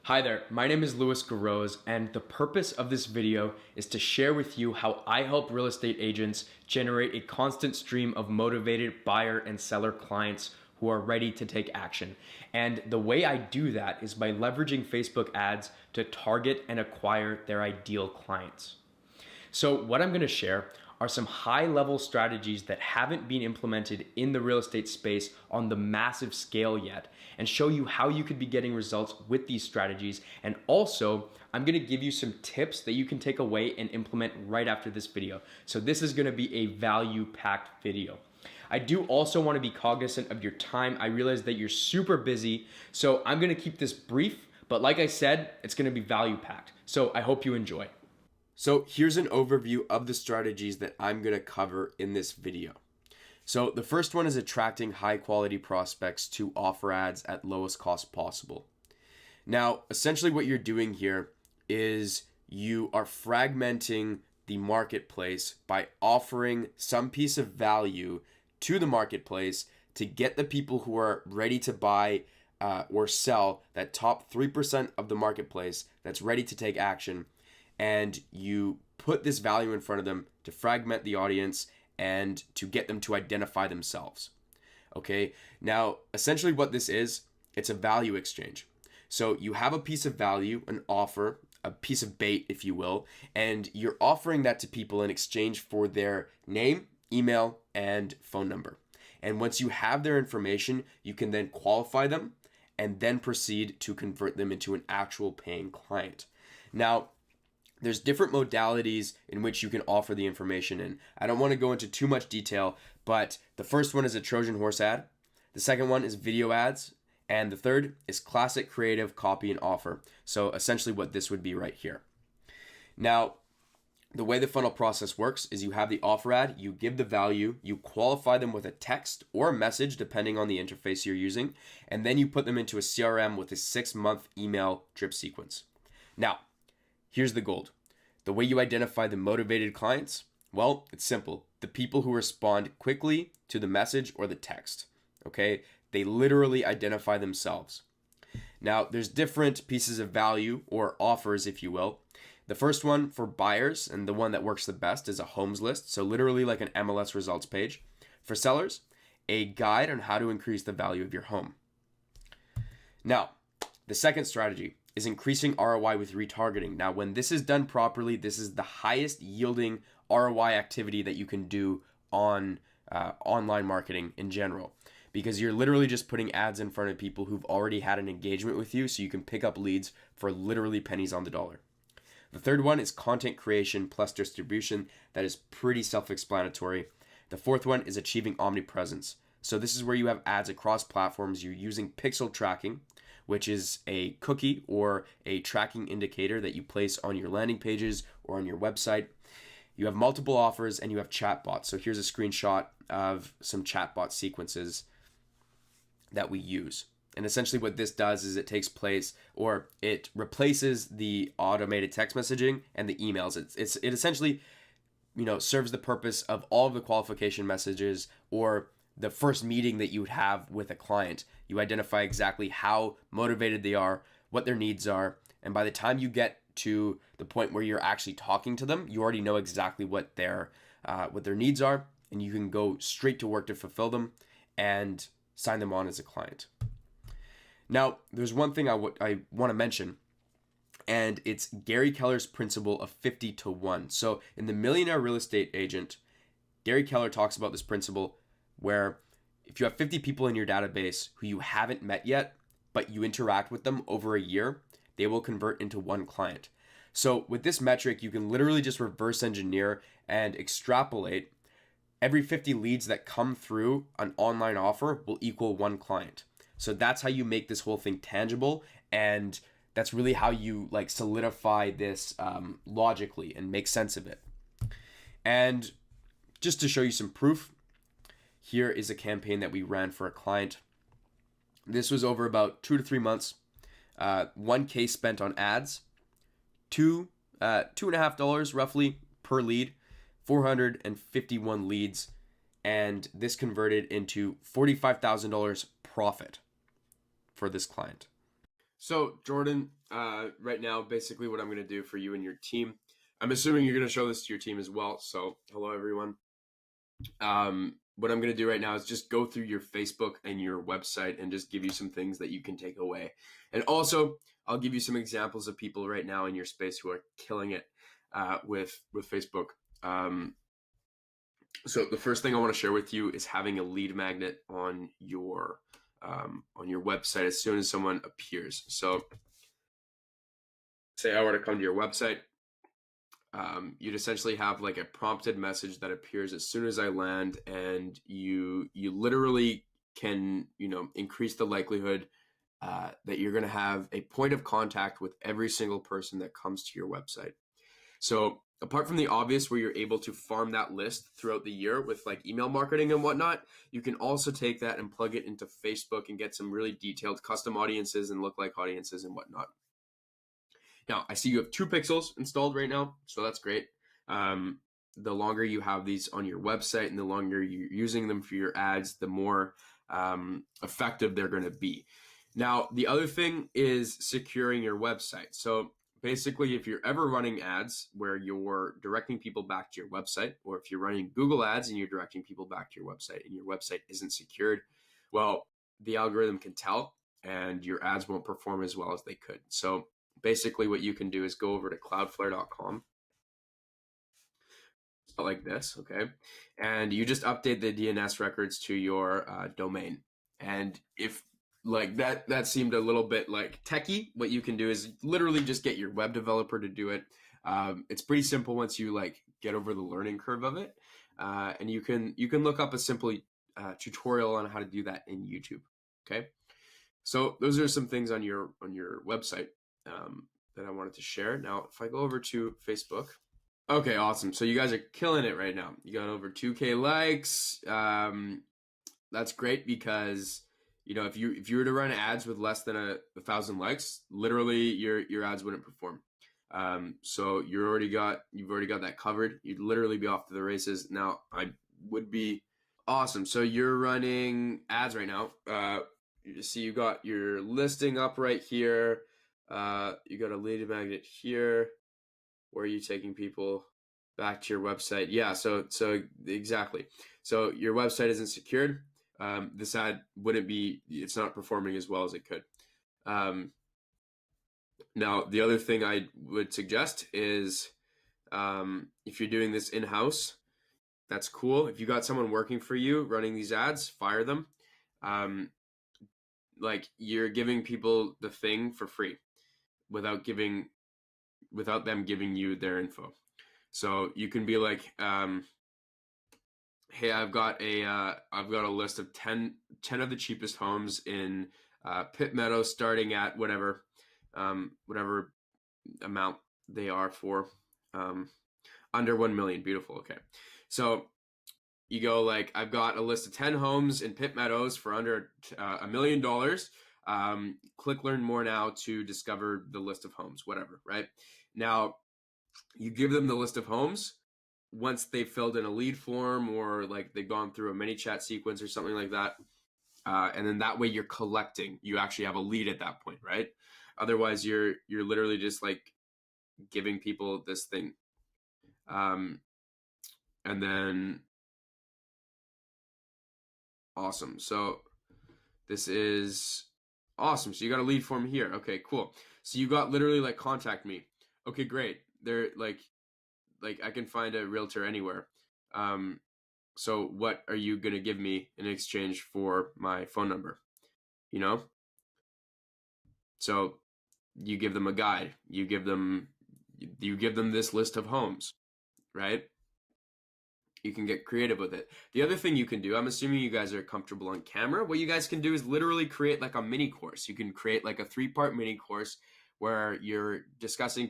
Hi there, my name is Louis Garose, and the purpose of this video is to share with you how I help real estate agents generate a constant stream of motivated buyer and seller clients who are ready to take action. And the way I do that is by leveraging Facebook ads to target and acquire their ideal clients. So what I'm going to share are some high-level strategies that haven't been implemented in the real estate space on the massive scale yet, and show you how you could be getting results with these strategies. And also, I'm going to give you some tips that you can take away and implement right after this video. So this is going to be a value-packed video. I do also want to be cognizant of your time. I realize that you're super busy, so I'm going to keep this brief, but like I said, it's going to be value-packed. So I hope you enjoy. So here's an overview of the strategies that I'm going to cover in this video. So the first one is attracting high quality prospects to offer ads at lowest cost possible. Now, essentially what you're doing here is you are fragmenting the marketplace by offering some piece of value to the marketplace to get the people who are ready to buy or sell, that top 3% of the marketplace that's ready to take action. And you put this value in front of them to fragment the audience and to get them to identify themselves. Okay, now essentially what this is, it's a value exchange. So you have a piece of value, an offer, a piece of bait, if you will, and you're offering that to people in exchange for their name, email, and phone number. And once you have their information, you can then qualify them and then proceed to convert them into an actual paying client. Now, there's different modalities in which you can offer the information in. I don't want to go into too much detail, but the first one is a Trojan horse ad. The second one is video ads. And the third is classic creative copy and offer. So essentially what this would be right here. Now, the way the funnel process works is you have the offer ad, you give the value, you qualify them with a text or a message depending on the interface you're using, and then you put them into a CRM with a 6-month email drip sequence. Now, here's the gold. The way you identify the motivated clients, well, it's simple. The people who respond quickly to the message or the text, okay? They literally identify themselves. Now, there's different pieces of value or offers, if you will. The first one for buyers, and the one that works the best, is a homes list. So literally like an MLS results page. For sellers, a guide on how to increase the value of your home. Now, the second strategy is increasing ROI with retargeting. Now, when this is done properly, this is the highest yielding ROI activity that you can do on online marketing in general, because you're literally just putting ads in front of people who've already had an engagement with you, so you can pick up leads for literally pennies on the dollar. The third one is content creation plus distribution. That is pretty self-explanatory. The fourth one is achieving omnipresence. So this is where you have ads across platforms. You're using pixel tracking, which is a cookie or a tracking indicator that you place on your landing pages or on your website. You have multiple offers and you have chatbots. So here's a screenshot of some chatbot sequences that we use. And essentially what this does is it takes place, or it replaces the automated text messaging and the emails. It essentially, serves the purpose of all of the qualification messages or the first meeting that you would have with a client. You identify exactly how motivated they are, what their needs are, and by the time you get to the point where you're actually talking to them, you already know exactly what their needs are, and you can go straight to work to fulfill them and sign them on as a client. Now, there's one thing I want to mention, and it's Gary Keller's principle of 50 to 1. So in The Millionaire Real Estate Agent, Gary Keller talks about this principle where if you have 50 people in your database who you haven't met yet, but you interact with them over a year, they will convert into one client. So with this metric, you can literally just reverse engineer and extrapolate. Every 50 leads that come through an online offer will equal one client. So that's how you make this whole thing tangible, and that's really how you solidify this logically and make sense of it. And just to show you some proof, here is a campaign that we ran for a client. This was over about 2 to 3 months. $1K spent on ads, $2.50 roughly per lead, 451 leads, and this converted into $45,000 profit for this client. So Jordan, right now, basically what I'm going to do for you and your team, I'm assuming you're going to show this to your team as well. So hello, everyone. What I'm going to do right now is just go through your Facebook and your website and just give you some things that you can take away. And also, I'll give you some examples of people right now in your space who are killing it with Facebook. So the first thing I want to share with you is having a lead magnet on your website as soon as someone appears. So say I were to come to your website, you'd essentially have like a prompted message that appears as soon as I land, and you literally can increase the likelihood that you're going to have a point of contact with every single person that comes to your website. So apart from the obvious where you're able to farm that list throughout the year with like email marketing and whatnot, you can also take that and plug it into Facebook and get some really detailed custom audiences and lookalike audiences and whatnot. Now, I see you have 2 pixels installed right now, so that's great. The longer you have these on your website and the longer you're using them for your ads, the more effective they're going to be. Now, the other thing is securing your website. So basically, if you're ever running ads where you're directing people back to your website, or if you're running Google ads and you're directing people back to your website and your website isn't secured, well, the algorithm can tell and your ads won't perform as well as they could. So basically what you can do is go over to cloudflare.com like this, okay? And you just update the DNS records to your domain. And if like that seemed a little bit like techie, what you can do is literally just get your web developer to do it. It's pretty simple once you like get over the learning curve of it. And you can look up a simple tutorial on how to do that in YouTube, okay? So those are some things on your website that I wanted to share. Now, if I go over to Facebook, okay, awesome. So you guys are killing it right now. You got over 2K likes. That's great because if you were to run ads with less than 1,000 likes, literally your ads wouldn't perform. So you've already got that covered. You'd literally be off to the races. Now I would be awesome. So you're running ads right now. You see you got your listing up right here. You got a lead magnet here. Where are you taking people back to your website? Yeah, so exactly. So your website isn't secured. This ad it's not performing as well as it could. Now, the other thing I would suggest is if you're doing this in-house, that's cool. If you got someone working for you running these ads, fire them. Like you're giving people the thing for free without them giving you their info. So you can be like, hey, I've got a list of 10 of the cheapest homes in Pitt Meadow, starting at whatever amount they are for, under 1 million. Beautiful. Okay. So you go like, I've got a list of 10 homes in Pitt Meadows for under $1 million. Click learn more now to discover the list of homes, whatever, right? Now, you give them the list of homes once they've filled in a lead form or like they've gone through a mini chat sequence or something like that. And then that way you're collecting. You actually have a lead at that point, right? Otherwise, you're literally just like giving people this thing. And then awesome. So this is awesome. So you got a lead form here. Okay, cool. So you got literally like contact me. Okay, great. They're like I can find a realtor anywhere. So what are you going to give me in exchange for my phone number? So you give them a guide, you give them this list of homes, right? You can get creative with it. The other thing you can do, I'm assuming you guys are comfortable on camera. What you guys can do is literally create like a mini course. You can create like a 3-part mini course where you're discussing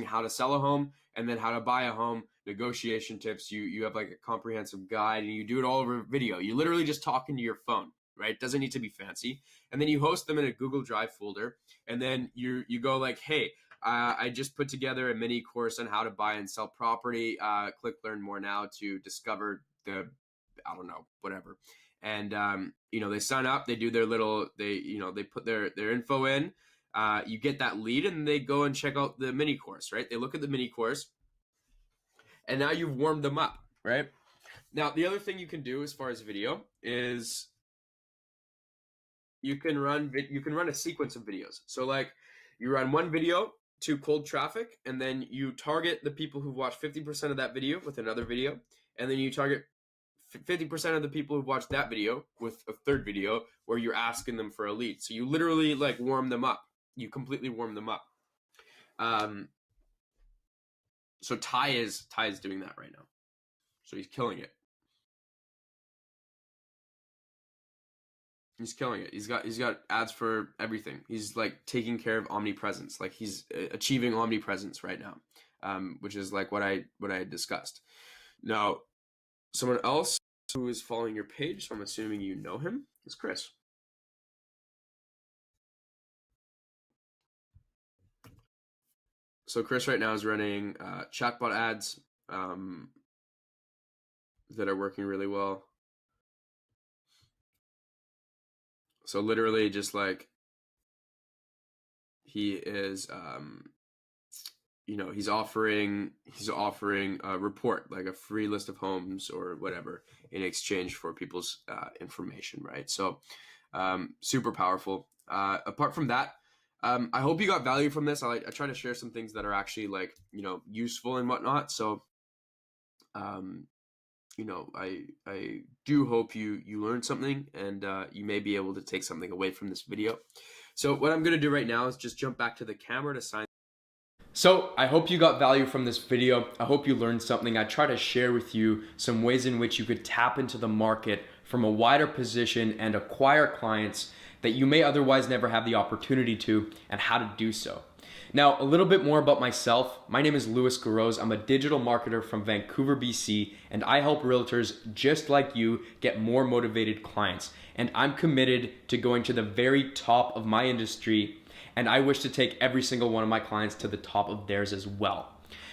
how to sell a home and then how to buy a home, negotiation tips. You have like a comprehensive guide and you do it all over video. You literally just talk into your phone, right? It doesn't need to be fancy. And then you host them in a Google Drive folder. And then you go like, hey, I just put together a mini course on how to buy and sell property. Click learn more now to discover whatever. and they sign up, they do their little, they put their info in. You get that lead, and they go and check out the mini course, right? They look at the mini course, and now you've warmed them up, right? Now, the other thing you can do as far as video is you can run a sequence of videos. So like you run one video to cold traffic, and then you target the people who've watched 50% of that video with another video, and then you target 50% of the people who've watched that video with a third video where you're asking them for a lead. So you literally like warm them up. You completely warm them up. So Ty is doing that right now. So he's killing it. He's killing it. He's got ads for everything. He's like taking care of omnipresence. Like he's achieving omnipresence right now, which is like what I discussed. Now, someone else who is following your page, so I'm assuming you know him, is Chris. So Chris right now is running chatbot ads that are working really well. So literally just like he is, he's offering a report, like a free list of homes or whatever, in exchange for people's information, right? So super powerful. Apart from that, I hope you got value from this. I try to share some things that are actually like, useful and whatnot. So, I do hope you learned something, and you may be able to take something away from this video. So what I'm going to do right now is just jump back to the camera to sign. So I hope you got value from this video. I hope you learned something. I try to share with you some ways in which you could tap into the market from a wider position and acquire clients that you may otherwise never have the opportunity to, and how to do so. Now, a little bit more about myself. My name is Louis Garose. I'm a digital marketer from Vancouver, BC, and I help realtors just like you get more motivated clients. And I'm committed to going to the very top of my industry, and I wish to take every single one of my clients to the top of theirs as well.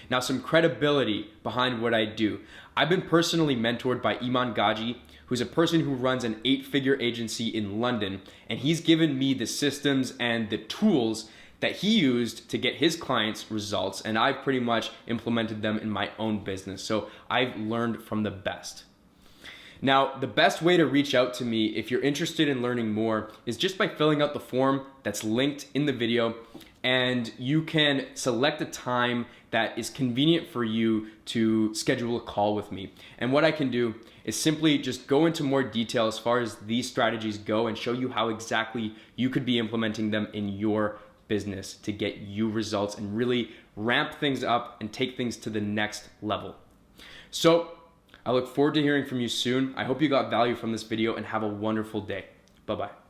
Now, some credibility behind what I do. I've been personally mentored by Iman Gaji, who's a person who runs an 8-figure agency in London, and he's given me the systems and the tools that he used to get his clients results, and I've pretty much implemented them in my own business. So I've learned from the best. Now, the best way to reach out to me if you're interested in learning more is just by filling out the form that's linked in the video, and you can select a time that is convenient for you to schedule a call with me. And what I can do is simply just go into more detail as far as these strategies go and show you how exactly you could be implementing them in your business to get you results and really ramp things up and take things to the next level. So I look forward to hearing from you soon. I hope you got value from this video, and have a wonderful day. Bye-bye.